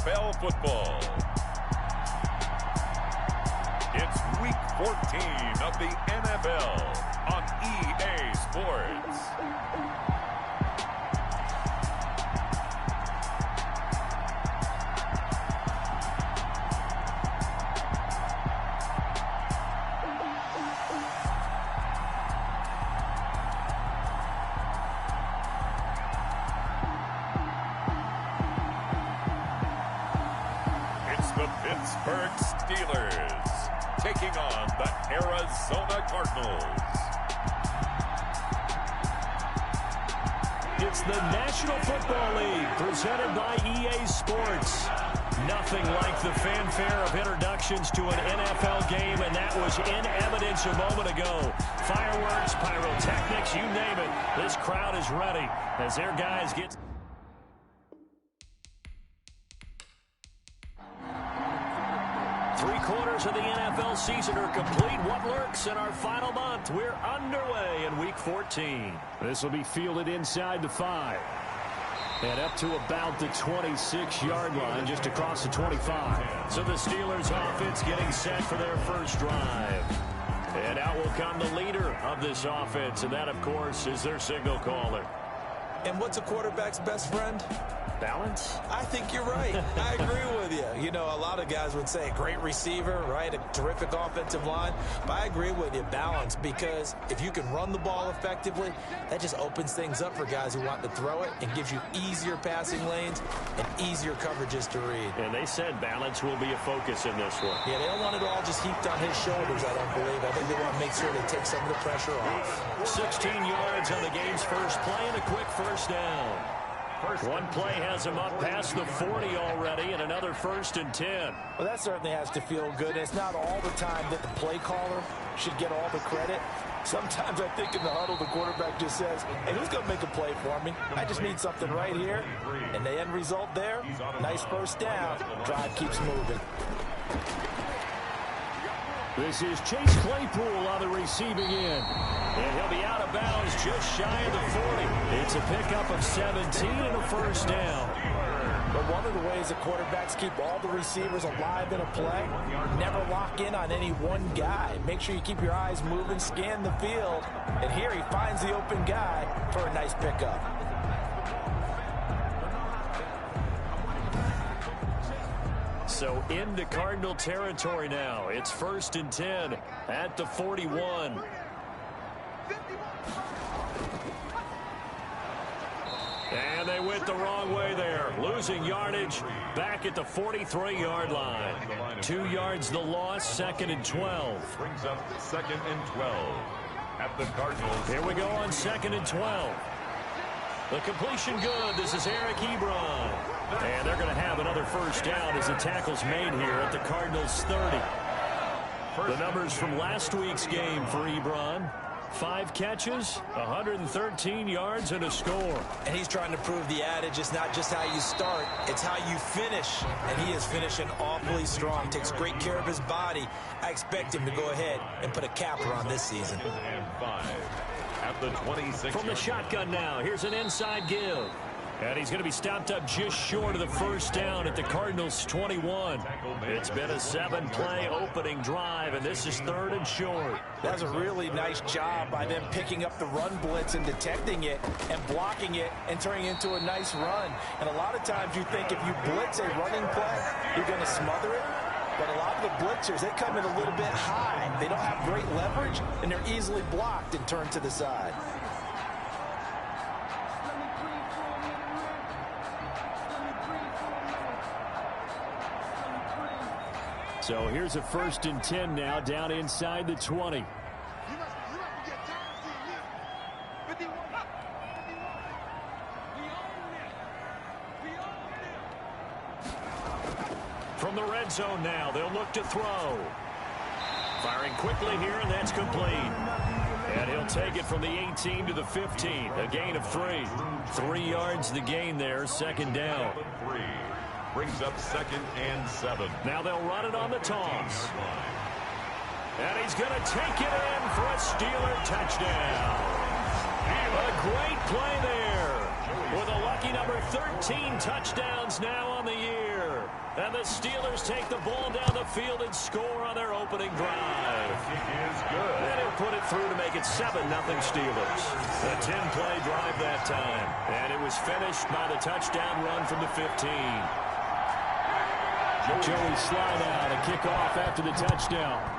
NFL football. It's Week 14 of the NFL on EA Sports. The Pittsburgh Steelers taking on the Arizona Cardinals. It's the National Football League presented by EA Sports. Nothing like the fanfare of introductions to an NFL game, and that was in evidence a moment ago. Fireworks, pyrotechnics, you name it. This crowd is ready as their guys get... Three-quarters of the NFL season are complete. What lurks in our final month? We're underway in Week 14. This will be fielded inside the 5. And up to about the 26-yard line, just across the 25. So the Steelers offense getting set for their first drive. And out will come the leader of this offense, and that, of course, is their signal caller. And what's a quarterback's best friend? Balance? I think you're right. I agree with you. You know, a lot of guys would say a great receiver, right? A terrific offensive line. But I agree with you, balance, because if you can run the ball effectively, that just opens things up for guys who want to throw it and gives you easier passing lanes and easier coverages to read. And they said balance will be a focus in this one. Yeah, they don't want it all just heaped on his shoulders, I don't believe. I think they want to make sure they take some of the pressure off. 16 yards on the game's first play and a quick first down. One play has him up past the 40 already, and another 1st and 10. Well, that certainly has to feel good. It's not all the time that the play caller should get all the credit. Sometimes I think in the huddle, the quarterback just says, hey, who's going to make a play for me? I just need something right here. And the end result there, nice first down. Drive keeps moving. This is Chase Claypool on the receiving end. And he'll be out of bounds just shy of the 40. It's a pickup of 17 and a first down. But one of the ways that quarterbacks keep all the receivers alive in a play, never lock in on any one guy. Make sure you keep your eyes moving, scan the field. And here he finds the open guy for a nice pickup. So into Cardinal territory now. It's 1st and 10 at the 41. And they went the wrong way there. Losing yardage back at the 43-yard line. 2 yards the loss, 2nd and 12. Brings up 2nd and 12 at the Cardinals. Here we go on 2nd and 12. The completion good. This is Eric Ebron. And they're going to have another first down as the tackle's made here at the Cardinals 30. The numbers from last week's game for Ebron. 5 catches, 113 yards, and a score. And he's trying to prove the adage, it's not just how you start, it's how you finish. And he is finishing awfully strong, takes great care of his body. I expect him to go ahead and put a capper on this season. And 5 at the 26. From the shotgun now, here's an inside give. And he's going to be stopped up just short of the first down at the Cardinals' 21. It's been a 7-play opening drive, and this is 3rd and short. That's a really nice job by them picking up the run blitz and detecting it and blocking it and turning it into a nice run. And a lot of times you think if you blitz a running play, you're going to smother it. But a lot of the blitzers, they come in a little bit high. They don't have great leverage, and they're easily blocked and turned to the side. So here's a 1st and 10 now down inside the 20. From the red zone now, they'll look to throw. Firing quickly here, and that's complete. And he'll take it from the 18 to the 15, a gain of 3. 3 yards the gain there, 2nd down. Brings up 2nd and 7. Now they'll run it on the toss. And he's going to take it in for a Steeler touchdown. A great play there with a lucky number 13 touchdowns now on the year. And the Steelers take the ball down the field and score on their opening drive. It is good. And he'll put it through to make it 7-0 Steelers. A 10-play drive that time. And it was finished by the touchdown run from the 15. Joey slide out, a kickoff after the touchdown.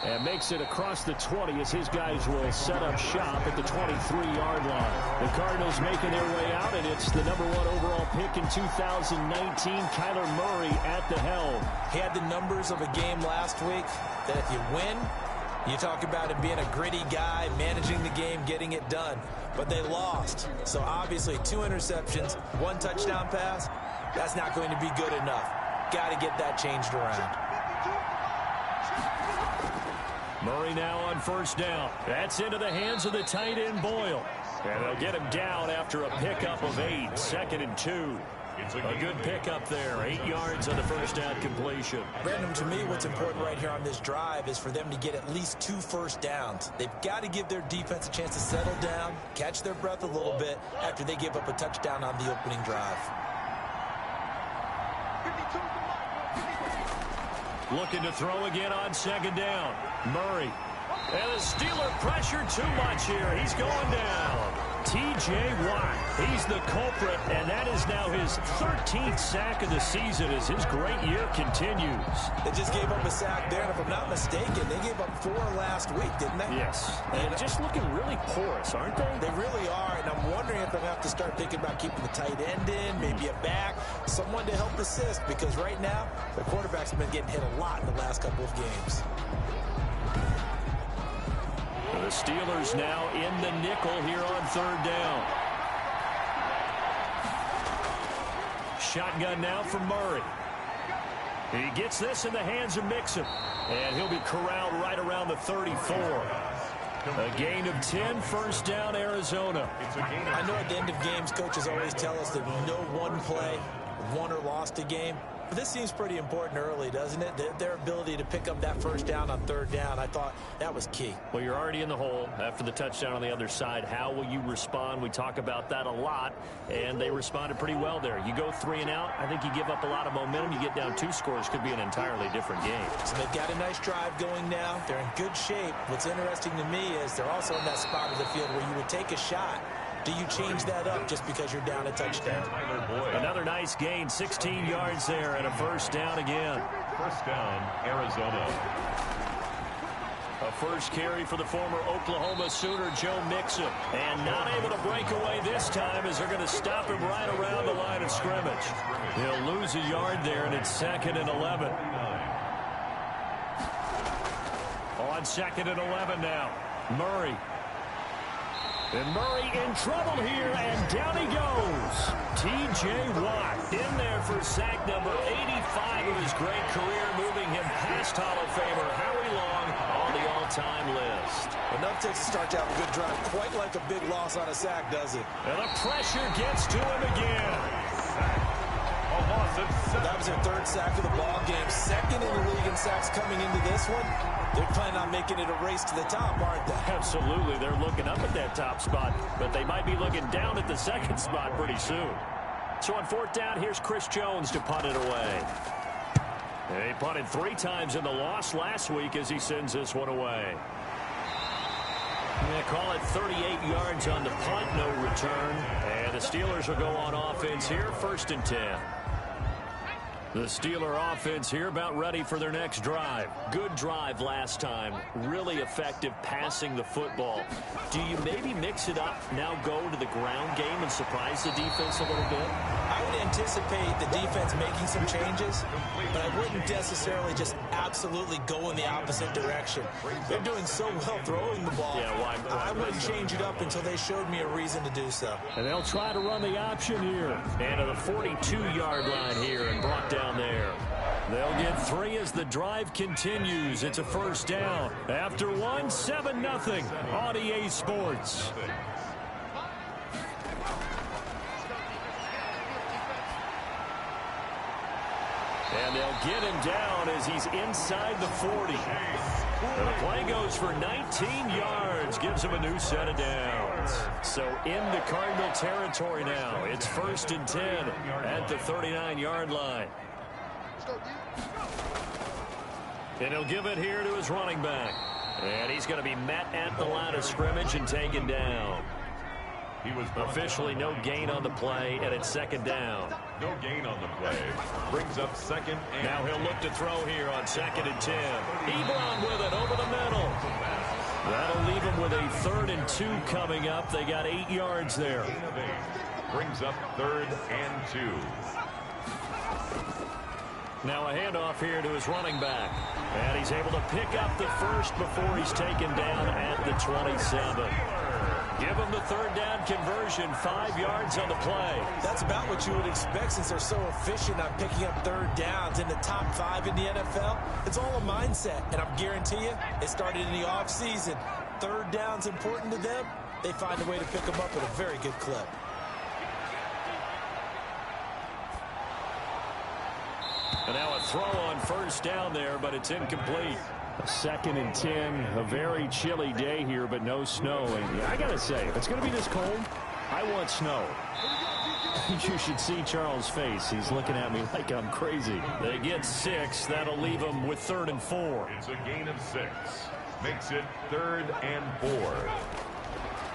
And makes it across the 20 as his guys will set up shop at the 23-yard line. The Cardinals making their way out, and it's the number 1 overall pick in 2019, Kyler Murray at the helm. He had the numbers of a game last week that if you win, you talk about him being a gritty guy, managing the game, getting it done. But they lost. So obviously 2 interceptions, 1 touchdown pass, that's not going to be good enough. Got to get that changed around. Murray now on first down. That's into the hands of the tight end Boyle. And they'll get him down after a pickup of 8. 2nd and 2. A good pickup there. 8 yards on the first down completion. Brandon, to me, what's important right here on this drive is for them to get at least 2 first downs. They've got to give their defense a chance to settle down, catch their breath a little bit after they give up a touchdown on the opening drive. Looking to throw again on 2nd down. Murray. And the Steeler pressure too much here. He's going down. T.J. Watt. He's the culprit, and that is now his 13th sack of the season as his great year continues. They just gave up a sack there, and if I'm not mistaken, they gave up 4 last week, didn't they? Yes. And just looking really porous, aren't they? They really are, and I'm wondering if they're going to have to start thinking about keeping the tight end in, maybe a back, someone to help assist, because right now, the quarterback's been getting hit a lot in the last couple of games. The Steelers now in the nickel here on 3rd down. Shotgun now for Murray. He gets this in the hands of Mixon. And he'll be corralled right around the 34. A gain of 10, first down, Arizona. I know at the end of games, coaches always tell us that no one play won or lost a game. But this seems pretty important early, doesn't it? Their ability to pick up that first down on 3rd down, I thought that was key. Well, you're already in the hole after the touchdown on the other side. How will you respond? We talk about that a lot, and they responded pretty well there. You go 3 and out, I think you give up a lot of momentum. You get down 2 scores, could be an entirely different game. So they've got a nice drive going now. They're in good shape. What's interesting to me is they're also in that spot of the field where you would take a shot. Do you change that up just because you're down a touchdown? Another nice gain, 16 yards there, and a first down again. First down, Arizona. A first carry for the former Oklahoma Sooner, Joe Mixon. And not able to break away this time as they're going to stop him right around the line of scrimmage. He'll lose a yard there, and it's 2nd and 11. On 2nd and 11 now, Murray. And Murray in trouble here, and down he goes. T.J. Watt in there for sack number 85 of his great career, moving him past Hall of Famer Howie Long on the all-time list. Enough takes to start to have a good drive, quite like a big loss on a sack, does it? And the pressure gets to him again. That was their 3rd sack of the ball game. 2nd in the league in sacks coming into this one. They're planning on making it a race to the top, aren't they? Absolutely. They're looking up at that top spot, but they might be looking down at the 2nd spot pretty soon. So on 4th down, here's Chris Jones to punt it away. And he punted 3 times in the loss last week as he sends this one away. They call it 38 yards on the punt, no return. And the Steelers will go on offense here, 1st and 10. The Steeler offense here about ready for their next drive. Good drive last time. Really effective passing the football. Do you maybe mix it up, now go to the ground game and surprise the defense a little bit? I would anticipate the defense making some changes, but I wouldn't necessarily just absolutely go in the opposite direction. They're doing so well throwing the ball. Yeah, why I wouldn't change it up until they showed me a reason to do so. And they'll try to run the option here. And to the 42-yard line here and brought down there. They'll get 3 as the drive continues. It's a first down. After 1, 7-0 on EA Sports. And they'll get him down as he's inside the 40. And the play goes for 19 yards, gives him a new set of downs. So into Cardinal territory now. It's 1st and 10 at the 39-yard line. And he'll give it here to his running back. And he's going to be met at the line of scrimmage and taken down. He was officially no gain on the play, and it's 2nd down. No gain on the play. Brings up 2nd and... Now he'll look to throw here on 2nd and 10. Ebron with it over the middle. That'll leave him with a 3rd and 2 coming up. They got 8 yards there. Gain of 8. Brings up 3rd and 2. Now a handoff here to his running back. And he's able to pick up the first before he's taken down at the 27. Give him the 3rd down conversion, 5 yards on the play. That's about what you would expect since they're so efficient on picking up 3rd downs in the top 5 in the NFL. It's all a mindset, and I'm guarantee you, it started in the offseason. 3rd down's important to them. They find a way to pick them up at a very good clip. And now a throw on 1st down there, but it's incomplete. 2nd and 10, a very chilly day here, but no snow. And I got to say, if it's going to be this cold, I want snow. You should see Charles' face. He's looking at me like I'm crazy. They get 6. That'll leave them with 3rd and 4. It's a gain of 6. Makes it 3rd and 4.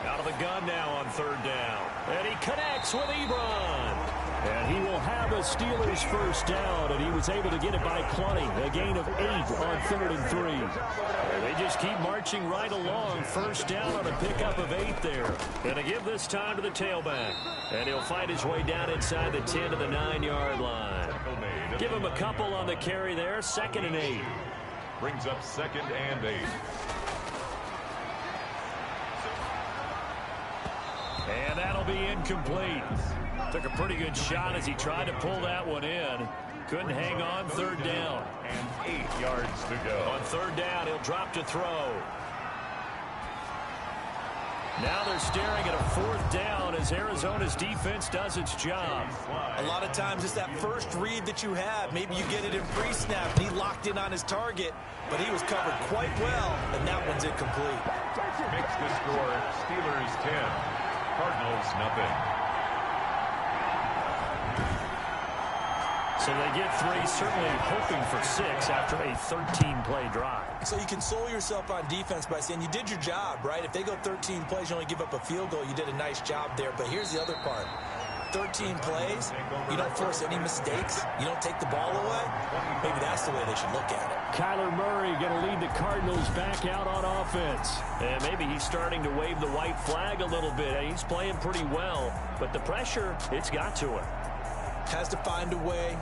Out of the gun now on 3rd down. And he connects with Ebron. And he will have a Steelers 1st down, and he was able to get it by 20. A gain of 8 on 3rd and 3. And they just keep marching right along. 1st down on a pickup of 8 there. Going to give this time to the tailback. And he'll find his way down inside the 10 to the 9-yard line. Give him a couple on the carry there. 2nd and 8. Brings up 2nd and 8. And that'll be incomplete. Took a pretty good shot as he tried to pull that one in. Couldn't hang on. 3rd down. And 8 yards to go. On 3rd down, he'll drop to throw. Now they're staring at a 4th down as Arizona's defense does its job. A lot of times it's that first read that you have. Maybe you get it in pre-snap, and he locked in on his target, but he was covered quite well, and that one's incomplete. Makes the score Steelers 10, Cardinals nothing. So they get 3, certainly hoping for 6 after a 13-play drive. So you console yourself on defense by saying you did your job, right? If they go 13 plays, you only give up a field goal, you did a nice job there. But here's the other part. 13 plays, you don't force any mistakes, you don't take the ball away. Maybe that's the way they should look at it. Kyler Murray going to lead the Cardinals back out on offense. And maybe he's starting to wave the white flag a little bit. He's playing pretty well, but the pressure, it's got to him. Has to find a way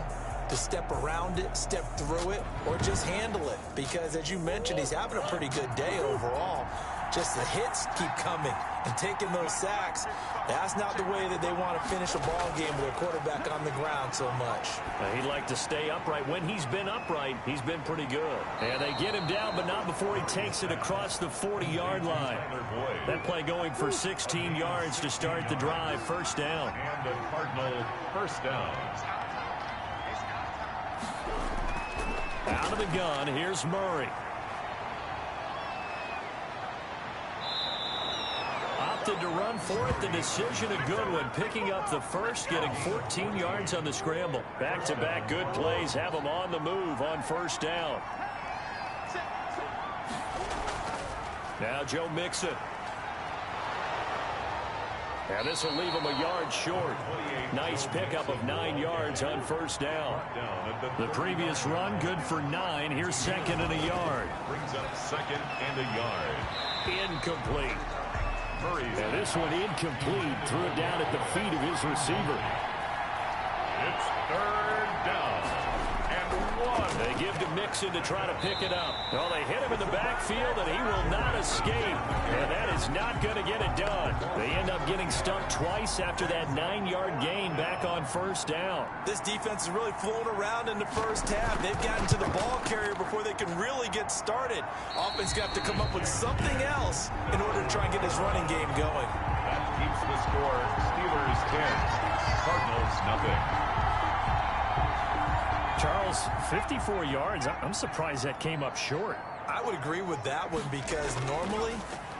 to step around it, step through it, or just handle it. Because, as you mentioned, he's having a pretty good day overall. Just the hits keep coming and taking those sacks. That's not the way that they want to finish a ball game with a quarterback on the ground so much. He'd like to stay upright. When he's been upright, he's been pretty good. And they get him down, but not before he takes it across the 40-yard line. That play going for 16 yards to start the drive. 1st down. And the Cardinal 1st down. Out of the gun, here's Murray. Opted to run for it. The decision a good one. Picking up the first, getting 14 yards on the scramble. Back-to-back good plays have him on the move on 1st down. Now Joe Mixon. And this will leave him a yard short. Nice pickup of 9 yards on 1st down. The previous run good for 9. Here's 2nd and a yard. Brings up 2nd and a yard. Incomplete. And this one incomplete. Threw it down at the feet of his receiver. It's 3rd down and 1. They give to Mixon to try to pick it up. Well, they hit him in the backfield, and he will not escape. And that is not going to get it done. They end up getting stumped twice after that 9-yard gain back on 1st down. This defense is really flown around in the first half. They've gotten to the ball carrier before they can really get started. Offense got to come up with something else in order to try and get his running game going. That keeps the score Steelers 10, Cardinals nothing. Charles, 54 yards. I'm surprised that came up short. I would agree with that one because normally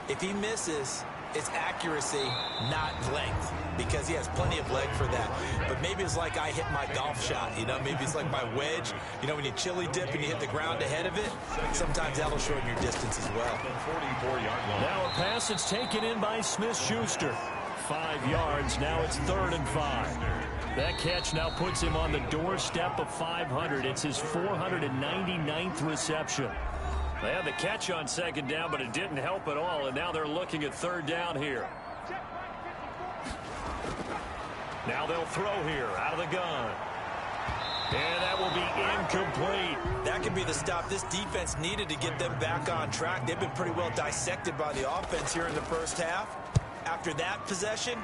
if he misses, it's accuracy, not length, because he has plenty of leg for that. But maybe it's like I hit my golf shot, you know, maybe it's like my wedge. You know, when you chili dip and you hit the ground ahead of it, sometimes that'll shorten your distance as well. Now a pass that's taken in by Smith-Schuster. 5 yards, now it's 3rd and 5. That catch now puts him on the doorstep of 500. It's his 499th reception. They had the catch on 2nd down, but it didn't help at all, and now they're looking at 3rd down here. Now they'll throw here out of the gun. And that will be incomplete. That could be the stop this defense needed to get them back on track. They've been pretty well dissected by the offense here in the first half. After that possession,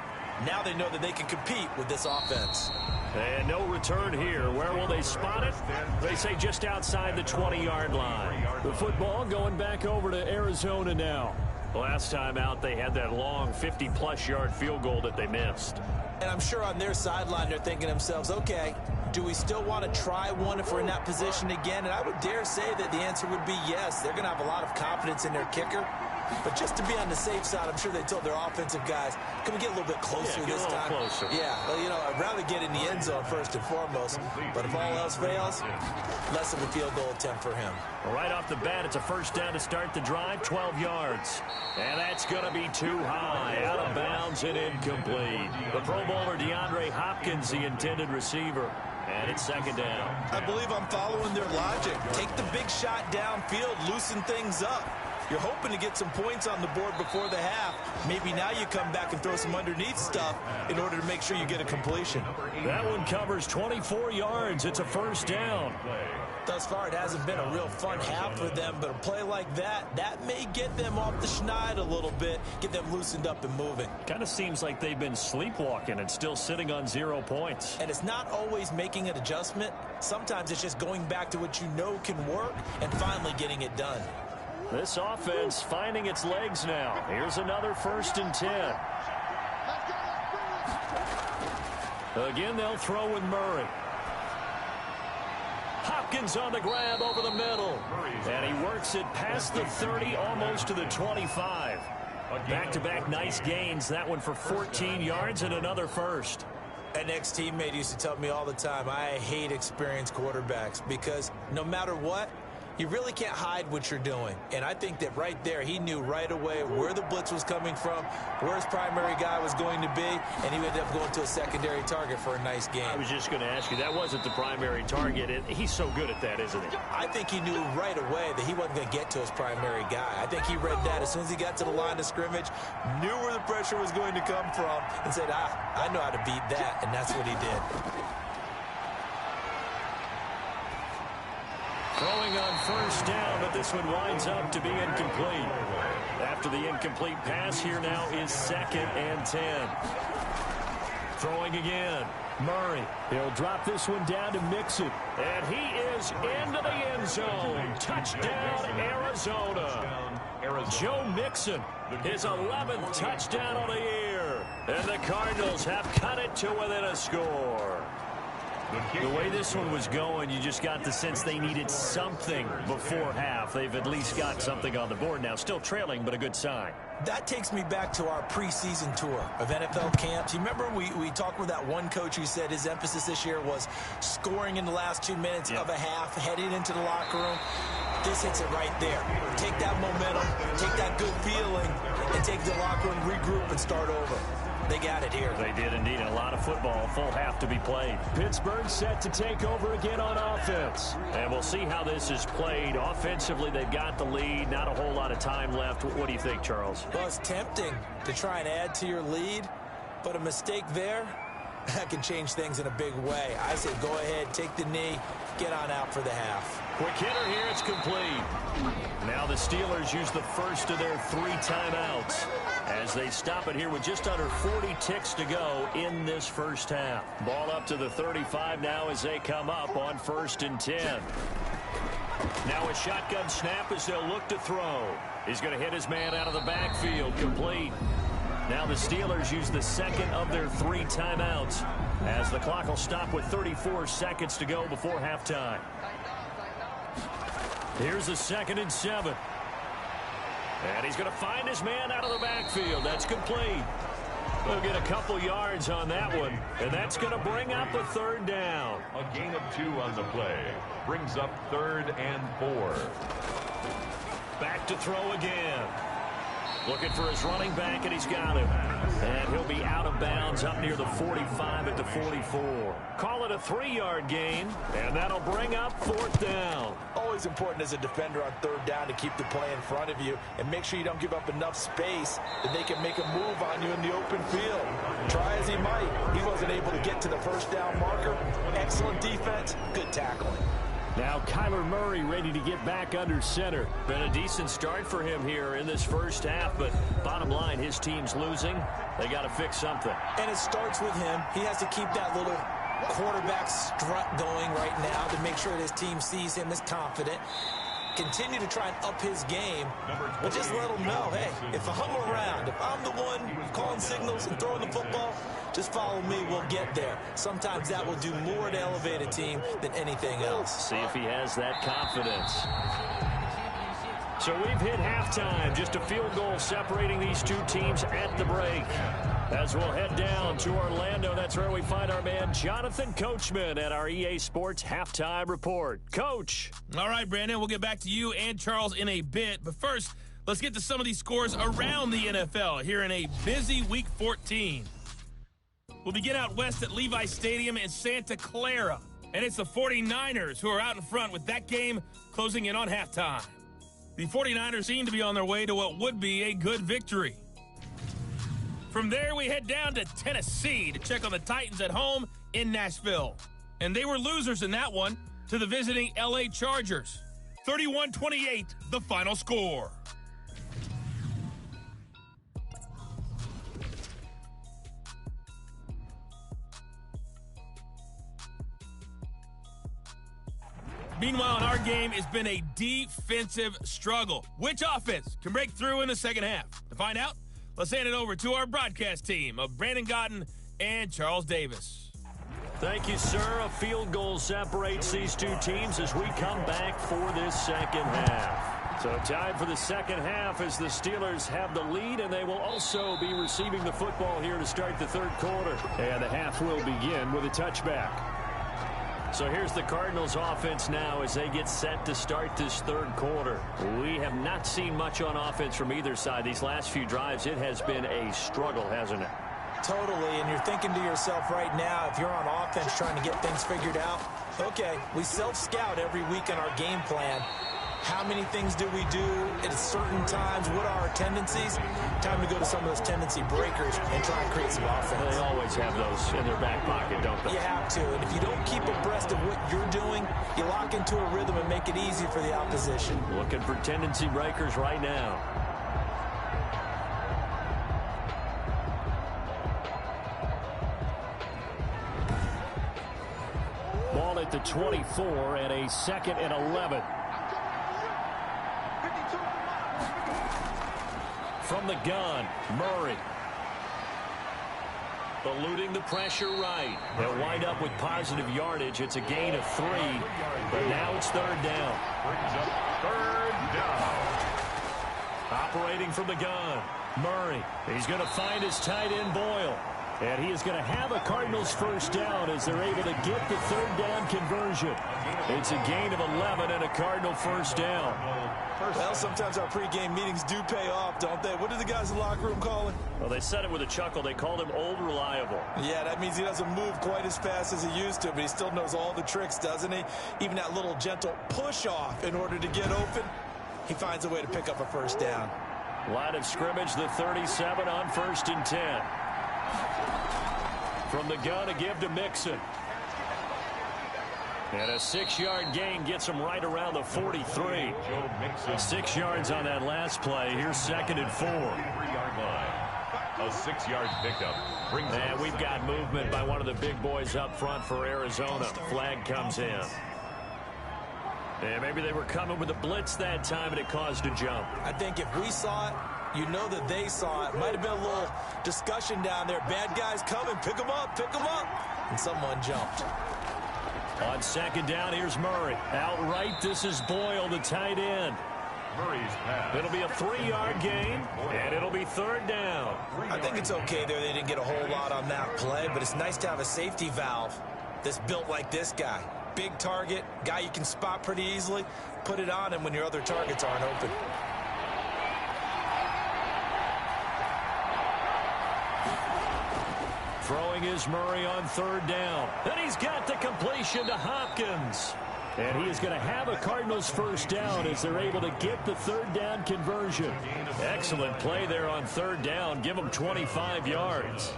now they know that they can compete with this offense. And no return here. Where will they spot it? They say just outside the 20-yard line. The football going back over to Arizona now. Last time out, they had that long 50-plus yard field goal that they missed. And I'm sure on their sideline, they're thinking to themselves, okay, do we still want to try one if we're in that position again? And I would dare say that the answer would be yes. They're going to have a lot of confidence in their kicker. But just to be on the safe side, I'm sure they told their offensive guys, can we get a little bit closer this time? Closer. Yeah, well, you know, I'd rather get in the end zone first and foremost. But if all else fails, less of a field goal attempt for him. Right off the bat, it's a 1st down to start the drive, 12 yards. And that's going to be too high, out of bounds and incomplete. The Pro Bowler DeAndre Hopkins, the intended receiver. And it's 2nd down. I believe I'm following their logic. Take the big shot downfield, loosen things up. You're hoping to get some points on the board before the half. Maybe now you come back and throw some underneath stuff in order to make sure you get a completion. That one covers 24 yards. It's a 1st down. Thus far, it hasn't been a real fun half for them, but a play like that, that may get them off the schneid a little bit, get them loosened up and moving. Kind of seems like they've been sleepwalking and still sitting on 0 points. And it's not always making an adjustment. Sometimes it's just going back to what you know can work and finally getting it done. This offense finding its legs now. Here's another 1st and 10. Again, they'll throw with Murray. Hopkins on the grab over the middle. And he works it past the 30, almost to the 25. Back-to-back nice gains. That one for 14 yards and another 1st. An ex-teammate used to tell me all the time, I hate experienced quarterbacks because no matter what, you really can't hide what you're doing. And I think that right there, he knew right away where the blitz was coming from, where his primary guy was going to be, and he ended up going to a secondary target for a nice game. I was just going to ask you, that wasn't the primary target. He's so good at that, isn't he? I think he knew right away that he wasn't going to get to his primary guy. I think he read that as soon as he got to the line of scrimmage, knew where the pressure was going to come from, and said, I know how to beat that, and that's what he did. Throwing on 1st down, but this one winds up to be incomplete. After the incomplete pass, here now is 2nd and 10. Throwing again. Murray. He'll drop this one down to Mixon. And he is into the end zone. Touchdown, Arizona. Joe Mixon, his 11th touchdown of the year. And the Cardinals have cut it to within a score. The way this one was going, you just got the sense they needed something before half. They've at least got something on the board now. Still trailing, but a good sign. That takes me back to our preseason tour of NFL camps. You remember we talked with that one coach who said his emphasis this year was scoring in the last 2 minutes of a half, heading into the locker room. This hits it right there. Take that momentum, take that good feeling, and take the locker room, regroup, and start over. They got it here. They did indeed. A lot of football, full half to be played. Pittsburgh set to take over again on offense. And we'll see how this is played. Offensively, they've got the lead. Not a whole lot of time left. What do you think, Charles? Well, it's tempting to try and add to your lead, but a mistake there, that can change things in a big way. I say go ahead, take the knee, get on out for the half. Quick hitter here, it's complete. Now the Steelers use the first of their 3 timeouts as they stop it here with just under 40 ticks to go in this first half. Ball up to the 35 now as they come up on 1st and 10. Now a shotgun snap as they'll look to throw. He's going to hit his man out of the backfield, complete. Now the Steelers use the second of their 3 timeouts. as the clock will stop with 34 seconds to go before halftime. Here's a 2nd and 7. And he's going to find his man out of the backfield. That's complete. They'll get a couple yards on that one, and that's going to bring up a 3rd down. A gain of 2 on the play. Brings up 3rd and 4. Back to throw again. Looking for his running back, and he's got him. And he'll be out of bounds up near the 45 at the 44. Call it a 3-yard gain, and that'll bring up 4th down. Always important as a defender on 3rd down to keep the play in front of you and make sure you don't give up enough space that they can make a move on you in the open field. Try as he might, he wasn't able to get to the 1st down marker. Excellent defense, good tackling. Now Kyler Murray ready to get back under center. Been a decent start for him here in this 1st half, but bottom line, his team's losing. They got to fix something. And it starts with him. He has to keep that little quarterback strut going right now to make sure that his team sees him as confident. Continue to try and up his game, but just let him know, hey, if I'm around, if I'm the one calling signals and throwing the football, just follow me, we'll get there. Sometimes that will do more to elevate a team than anything else. See if he has that confidence. So we've hit halftime. Just a field goal separating these two teams at the break. As we'll head down to Orlando, that's where we find our man Jonathan Coachman at our EA Sports Halftime Report. Coach. All right, Brandon, we'll get back to you and Charles in a bit. But first, let's get to some of these scores around the NFL here in a busy Week 14. We'll begin out west at Levi Stadium in Santa Clara. And it's the 49ers who are out in front with that game closing in on halftime. The 49ers seem to be on their way to what would be a good victory. From there, we head down to Tennessee to check on the Titans at home in Nashville. And they were losers in that one to the visiting LA Chargers. 31-28, the final score. Meanwhile, in our game, it's been a defensive struggle. Which offense can break through in the second half? To find out, let's hand it over to our broadcast team of Brandon Gotten and Charles Davis. Thank you, sir. A field goal separates these two teams as we come back for this second half. So time for the second half as the Steelers have the lead, and they will also be receiving the football here to start the third quarter. And the half will begin with a touchback. So here's the Cardinals offense now as they get set to start this third quarter. We have not seen much on offense from either side. These last few drives, it has been a struggle, hasn't it? Totally, and you're thinking to yourself right now, if you're on offense trying to get things figured out, okay, we self-scout every week in our game plan. How many things do we do at certain times? What are our tendencies? Time to go to some of those tendency breakers and try and create some offense. They always have those in their back pocket, don't they? You have to, and if you don't keep abreast of what you're doing, you lock into a rhythm and make it easy for the opposition. Looking for tendency breakers right now. Ball at the 24 and a 2nd and 11. From the gun, Murray. Eluding the pressure right. They'll wind up with positive yardage. It's a gain of 3, but now it's third down. Brings up third down. Operating from the gun, Murray. He's going to find his tight end, Boyle. And he is going to have a Cardinals first down as they're able to get the third down conversion. It's a gain of 11 and a Cardinal first down. Well, sometimes our pregame meetings do pay off, don't they? What do the guys in the locker room call it? Well, they said it with a chuckle. They called him Old Reliable. Yeah, that means he doesn't move quite as fast as he used to, but he still knows all the tricks, doesn't he? Even that little gentle push-off in order to get open, he finds a way to pick up a first down. Line of scrimmage, the 37 on 1st and 10. From the gun, a give to Mixon. And a 6-yard gain gets him right around the 43. 6 yards on that last play. Here's 2nd and 4. A 6-yard pickup. And we've got movement by one of the big boys up front for Arizona. Flag comes in. And maybe they were coming with a blitz that time, and it caused a jump. I think if we saw it, you know that they saw it. Might have been a little discussion down there. Bad guys coming. Pick them up. Pick them up. and someone jumped. On second down, here's Murray. Outright, this is Boyle, the tight end. Murray's pass. It'll be a 3-yard gain, and it'll be third down. I think it's okay there. They didn't get a whole lot on that play, but it's nice to have a safety valve that's built like this guy. Big target, guy you can spot pretty easily. Put it on him when your other targets aren't open. Throwing is Murray on third down. And he's got the completion to Hopkins. And he is going to have a Cardinals first down as they're able to get the third down conversion. Excellent play there on third down. Give them 25 yards.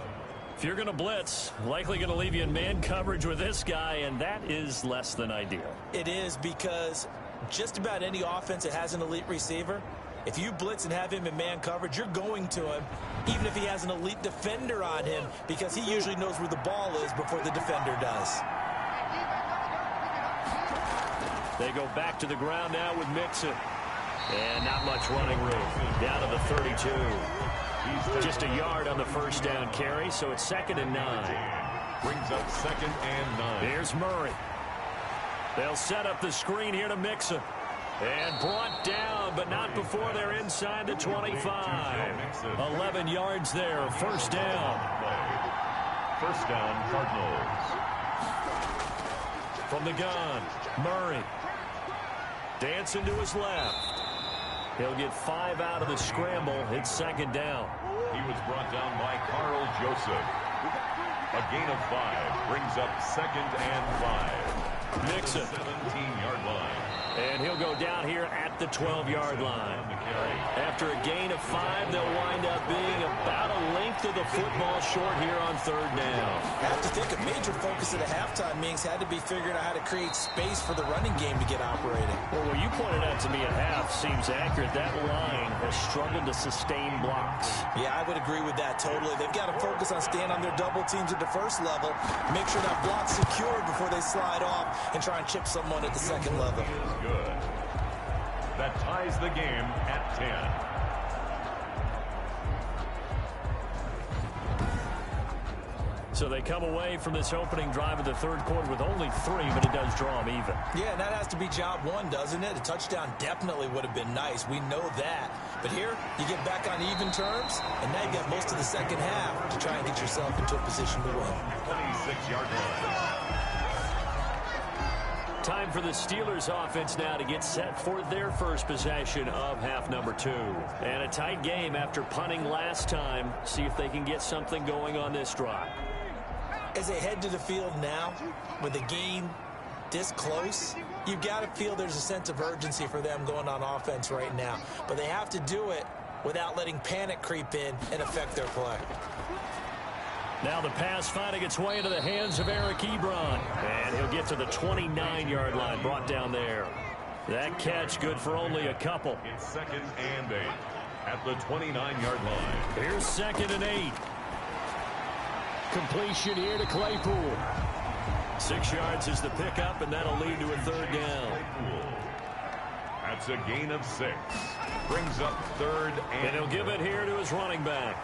If you're going to blitz, likely going to leave you in man coverage with this guy, and that is less than ideal. It is, because just about any offense that has an elite receiver, if you blitz and have him in man coverage, you're going to him, even if he has an elite defender on him, because he usually knows where the ball is before the defender does. They go back to the ground now with Mixon. And not much running room. Down to the 32. Just a yard on the first down carry, so it's 2nd and 9. Brings up 2nd and 9. Here's Murray. They'll set up the screen here to Mixon. And brought down, but not before they're inside the 25. 11 yards there, first down. First down, Cardinals. From the gun, Murray. Dancing to his left. He'll get 5 out of the scramble. It's 2nd down. He was brought down by Carl Joseph. A gain of 5 brings up 2nd and 5. Mixon. 17-yard line. And he'll go down here at the 12-yard line. After a gain of 5, they'll wind up being about a length of the football short here on third down. I have to think a major focus at the halftime meetings had to be figuring out how to create space for the running game to get operating. Well, what you pointed out to me at half seems accurate. That line has struggled to sustain blocks. Yeah, I would agree with that totally. They've got to focus on staying on their double teams at the first level, make sure that block's secured before they slide off and try and chip someone at the second level. Good. That ties the game at 10. So they come away from this opening drive of the third quarter with only 3, but it does draw them even. Yeah, and that has to be job one, doesn't it? A touchdown definitely would have been nice. We know that. But here, you get back on even terms, and now you got most of the second half to try and get yourself into a position to win. 26-yard line. Time for the Steelers offense now to get set for their first possession of half number 2. And a tight game after punting last time. See if they can get something going on this drive. As they head to the field now, with the game this close, you've got to feel there's a sense of urgency for them going on offense right now. But they have to do it without letting panic creep in and affect their play. Now the pass finding its way into the hands of Eric Ebron. And he'll get to the 29-yard line, brought down there. That catch good for only a couple. It's 2nd and 8 at the 29-yard line. Here's 2nd and 8. Completion here to Claypool. 6 yards is the pickup, and that'll lead to a third down. That's a gain of 6. Brings up 3rd and he'll give it here to his running back.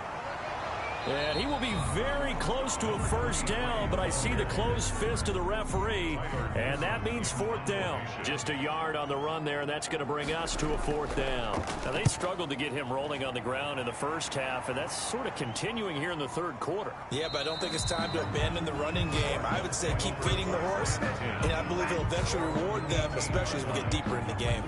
And he will be very close to a first down, but I see the closed fist of the referee, and that means 4th down. Just a yard on the run there, and that's going to bring us to a 4th down. Now, they struggled to get him rolling on the ground in the first half, and that's sort of continuing here in the third quarter. Yeah, but I don't think it's time to abandon the running game. I would say keep feeding the horse, and I believe he'll eventually reward them, especially as we get deeper in the game.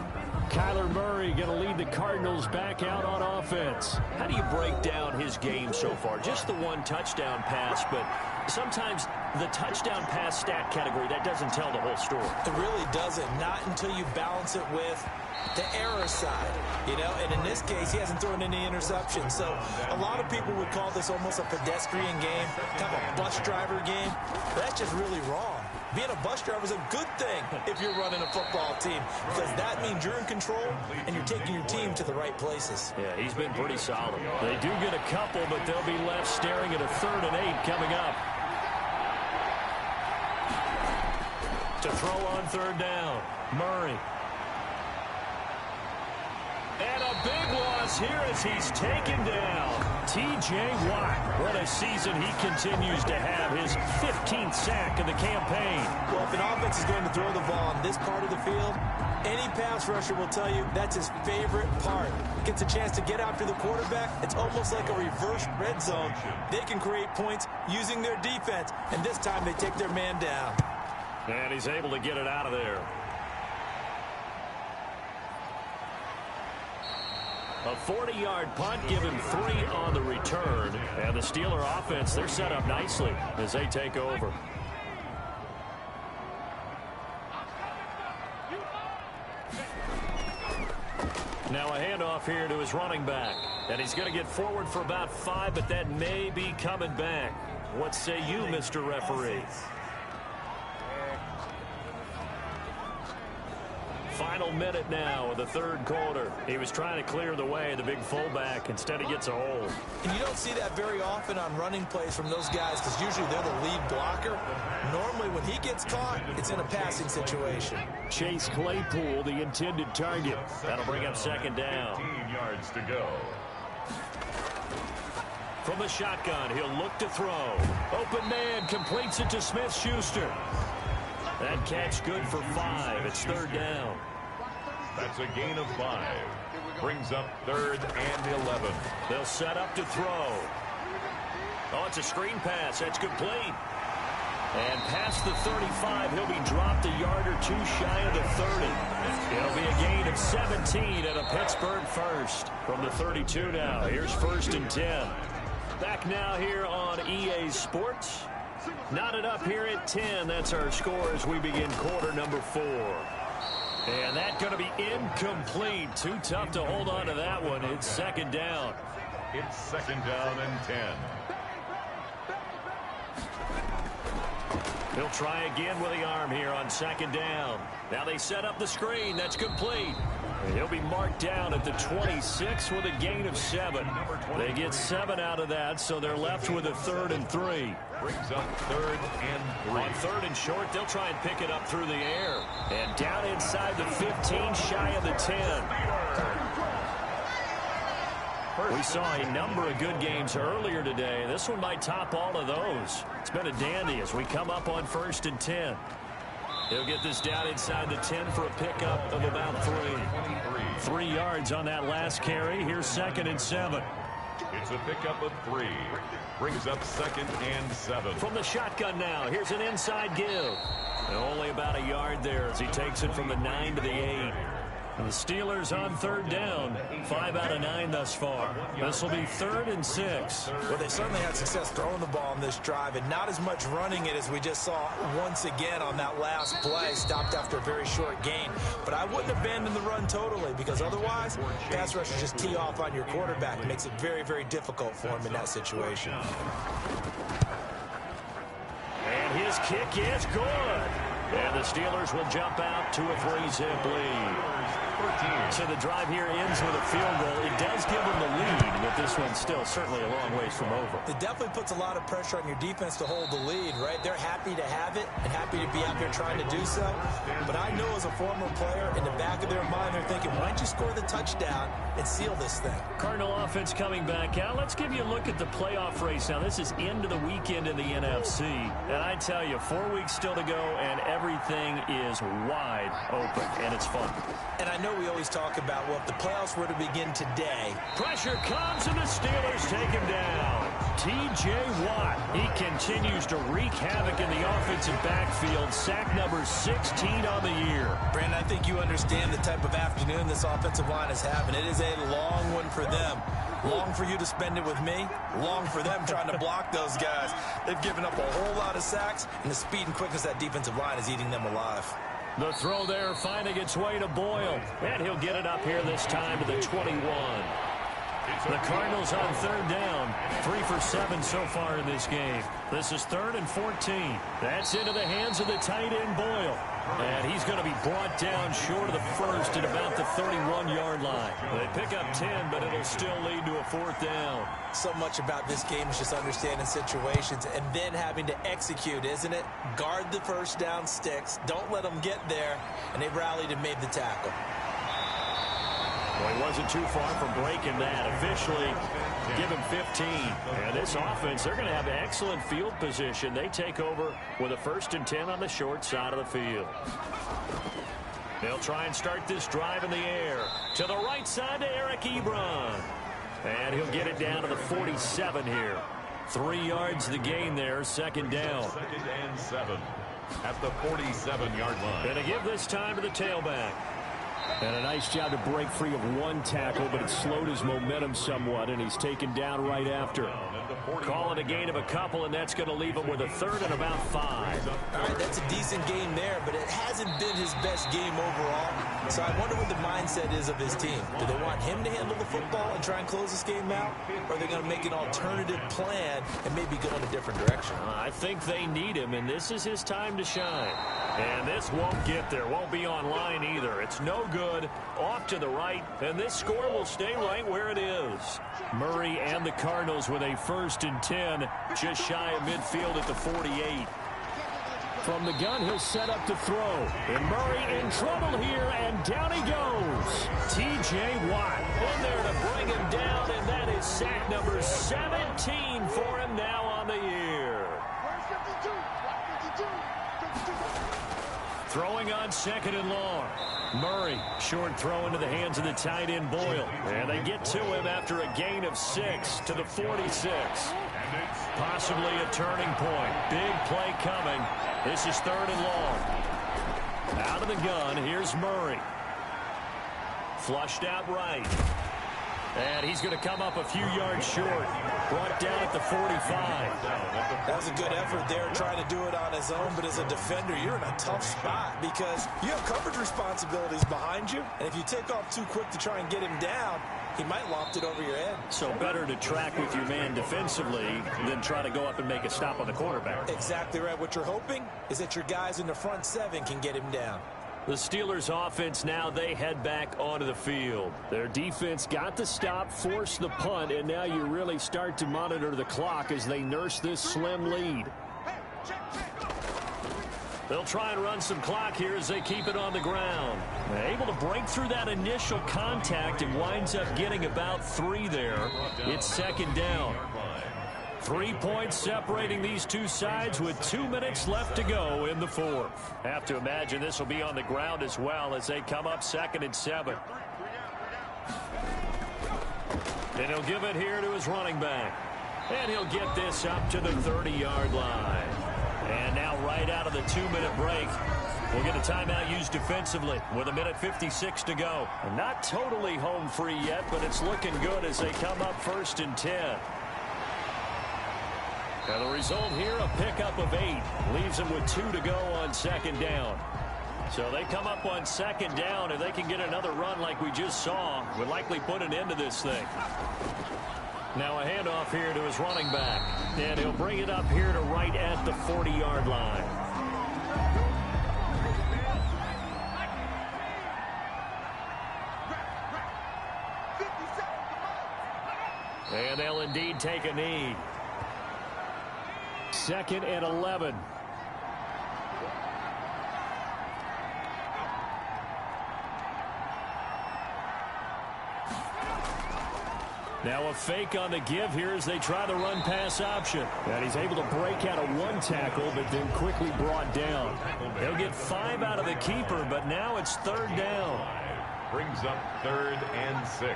Kyler Murray going to lead the Cardinals back out on offense. How do you break down his game so far? Just the one touchdown pass, but sometimes the touchdown pass stat category, that doesn't tell the whole story. It really doesn't. Not until you balance it with the error side, you know, and in this case, he hasn't thrown any interceptions. So a lot of people would call this almost a pedestrian game, kind of a bus driver game. But that's just really wrong. Being a bus driver is a good thing if you're running a football team, because that means you're in control and you're taking your team to the right places. Yeah, he's been pretty solid. They do get a couple, but they'll be left staring at a 3rd and 8 coming up. To throw on third down, Murray. And a big loss here as he's taken down. T.J. Watt, what a season he continues to have, his 15th sack of the campaign. Well, if an offense is going to throw the ball on this part of the field, any pass rusher will tell you that's his favorite part. Gets a chance to get after the quarterback. It's almost like a reverse red zone. They can create points using their defense, and this time they take their man down. And he's able to get it out of there. A 40-yard punt, give him 3 on the return. And the Steeler offense, they're set up nicely as they take over. Now a handoff here to his running back. And he's going to get forward for about 5, but that may be coming back. What say you, Mr. Referee? Final minute now of the third quarter. He was trying to clear the way, the big fullback. Instead, he gets a hold. And you don't see that very often on running plays from those guys because usually they're the lead blocker. Normally, when he gets caught, it's in a passing situation. Chase Claypool, the intended target. That'll bring up second down. 15 yards to go. From the shotgun, he'll look to throw. Open man completes it to Smith-Schuster. That catch good for 5. It's third down. That's a gain of 5. Brings up 3rd and 11. They'll set up to throw. Oh, it's a screen pass. That's complete. And past the 35, he'll be dropped a yard or 2 shy of the 30. It'll be a gain of 17 and a Pittsburgh first. From the 32 now, here's 1st and 10. Back now here on EA Sports. Knotted up here at 10. That's our score as we begin quarter number 4. And that's going to be incomplete. Too tough to hold on to that one. It's second down. It's 2nd down and 10. He'll try again with the arm here on 2nd down. Now they set up the screen. That's complete. And he'll be marked down at the 26 with a gain of 7. They get 7 out of that, so they're left with a 3rd and 3. Brings up 3rd and 3. On 3rd and short, they'll try and pick it up through the air. And down inside the 15, shy of the 10. We saw a number of good games earlier today. This one might top all of those. It's been a dandy as we come up on 1st and 10. He'll get this down inside the 10 for a pickup of about 3. 3 yards on that last carry. Here's 2nd and 7. It's a pickup of 3. Brings up 2nd and 7. From the shotgun now, here's an inside give. And only about a yard there as he takes it from the 9 to the 8. And the Steelers on 3rd down. 5 out of 9 thus far. This will be 3rd and 6. Well, they certainly had success throwing the ball on this drive and not as much running it as we just saw once again on that last play. Stopped after a very short gain. But I wouldn't abandon the run totally because otherwise, pass rushers just tee off on your quarterback. It makes it very, very difficult for him in that situation. And his kick is good. And the Steelers will jump out to a 3-zip lead. So the drive here ends with a field goal. It does give them the lead, but this one's still certainly a long ways from over. It definitely puts a lot of pressure on your defense to hold the lead, right? They're happy to have it and happy to be out there trying to do so. But I know as a former player, in the back of their mind, they're thinking, why don't you score the touchdown and seal this thing? Cardinal offense coming back out. Let's give you a look at the playoff race now. This is into the weekend in the NFC. And I tell you, 4 weeks still to go, and everything is wide open, and it's fun. And I know we always talk about, well, if the playoffs were to begin today. Pressure comes, and the Steelers take him down. T.J. Watt, he continues to wreak havoc in the offensive backfield. Sack number 16 on the year. Brandon, I think you understand the type of afternoon this offensive line is having. It is a long one for them. Long for you to spend it with me. Long for them trying to block those guys. They've given up a whole lot of sacks, and the speed and quickness of that defensive line is eating them alive. The throw there finding its way to Boyle. And he'll get it up here this time to the 21. The Cardinals on 3rd down. 3 for 7 so far in this game. This is 3rd and 14. That's into the hands of the tight end Boyle. And he's going to be brought down short of the first at about the 31-yard line. They pick up 10, but it'll still lead to a 4th down. So much about this game is just understanding situations and then having to execute, isn't it? Guard the first down sticks. Don't let them get there. And they rallied and made the tackle. Well, he wasn't too far from breaking that. Officially, give him 15. And this offense, they're going to have excellent field position. They take over with a 1st and 10 on the short side of the field. They'll try and start this drive in the air. To the right side to Eric Ebron. And he'll get it down to the 47 here. 3 yards the gain there, 2nd down. 2nd and 7 at the 47-yard line. Going to give this time to the tailback. And a nice job to break free of 1 tackle, but it slowed his momentum somewhat, and he's taken down right after. Call it a gain of a couple, and that's going to leave him with a 3rd and about 5. All right, that's a decent game there, but it hasn't been his best game overall. So I wonder what the mindset is of his team. Do they want him to handle the football and try and close this game out? Or are they going to make an alternative plan and maybe go in a different direction? I think they need him, and this is his time to shine. And this won't get there. Won't be online either. It's no good. Off to the right, and this score will stay right where it is. Murray and the Cardinals with a 1st and 10, just shy of midfield at the 48. From the gun, he'll set up to throw. And Murray in trouble here, and down he goes. T.J. Watt in there to bring him down, and that is sack number 17 for him now on the year. Throwing on 2nd and long. Murray, short throw into the hands of the tight end Boyle. And they get to him after a gain of 6 to the 46. Possibly a turning point. Big play coming. This is 3rd and long. Out of the gun, here's Murray. Flushed out right. And he's going to come up a few yards short. Brought down at the 45. That was a good effort there trying to do it on his own, but as a defender, you're in a tough spot because you have coverage responsibilities behind you, and if you take off too quick to try and get him down, he might loft it over your head. So better to track with your man defensively than try to go up and make a stop on the quarterback. Exactly right. What you're hoping is that your guys in the front 7 can get him down. The Steelers offense now, they head back onto the field. Their defense got the stop, forced the punt, and now you really start to monitor the clock as they nurse this slim lead. They'll try and run some clock here as they keep it on the ground. They're able to break through that initial contact and winds up getting about 3 there. It's 2nd down. 3 points separating these two sides with 2 minutes left to go in the 4th. Have to imagine this will be on the ground as well as they come up 2nd and 7. And he'll give it here to his running back. And he'll get this up to the 30-yard line. And now right out of the 2-minute break, we'll get a timeout used defensively with 1:56 to go. Not totally home free yet, but it's looking good as they come up 1st and 10. And the result here, a pickup of 8. Leaves them with 2 to go on 2nd down. So they come up on 2nd down. If they can get another run like we just saw, would likely put an end to this thing. Now a handoff here to his running back. And he'll bring it up here to right at the 40-yard line. And they'll indeed take a knee. 2nd and 11. Now a fake on the give here as they try the run-pass option. And he's able to break out of 1 tackle, but then quickly brought down. They'll get 5 out of the keeper, but now it's 3rd down. Brings up 3rd and 6.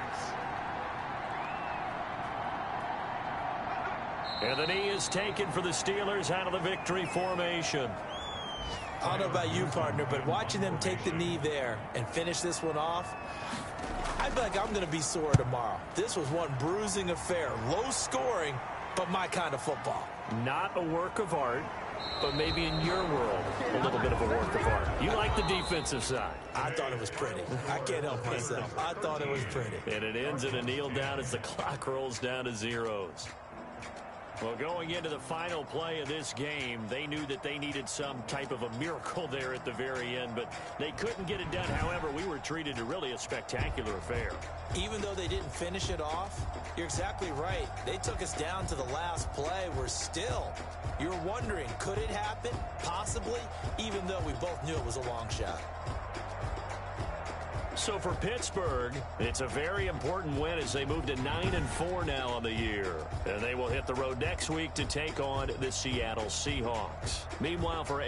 And the knee is taken for the Steelers out of the victory formation. I don't know about you, partner, but watching them take the knee there and finish this one off, I feel like I'm going to be sore tomorrow. This was one bruising affair. Low scoring, but my kind of football. Not a work of art, but maybe in your world, a little bit of a work of art. You like the defensive side. I thought it was pretty. I can't help myself. I thought it was pretty. And it ends in a kneel down as the clock rolls down to zeros. Well, going into the final play of this game, they knew that they needed some type of a miracle there at the very end, but they couldn't get it done. However, we were treated to really a spectacular affair. Even though they didn't finish it off, you're exactly right. They took us down to the last play. We're still, you're wondering, could it happen? Possibly, even though we both knew it was a long shot. So for Pittsburgh, it's a very important win as they move to 9-4 now on the year. And they will hit the road next week to take on the Seattle Seahawks. Meanwhile, for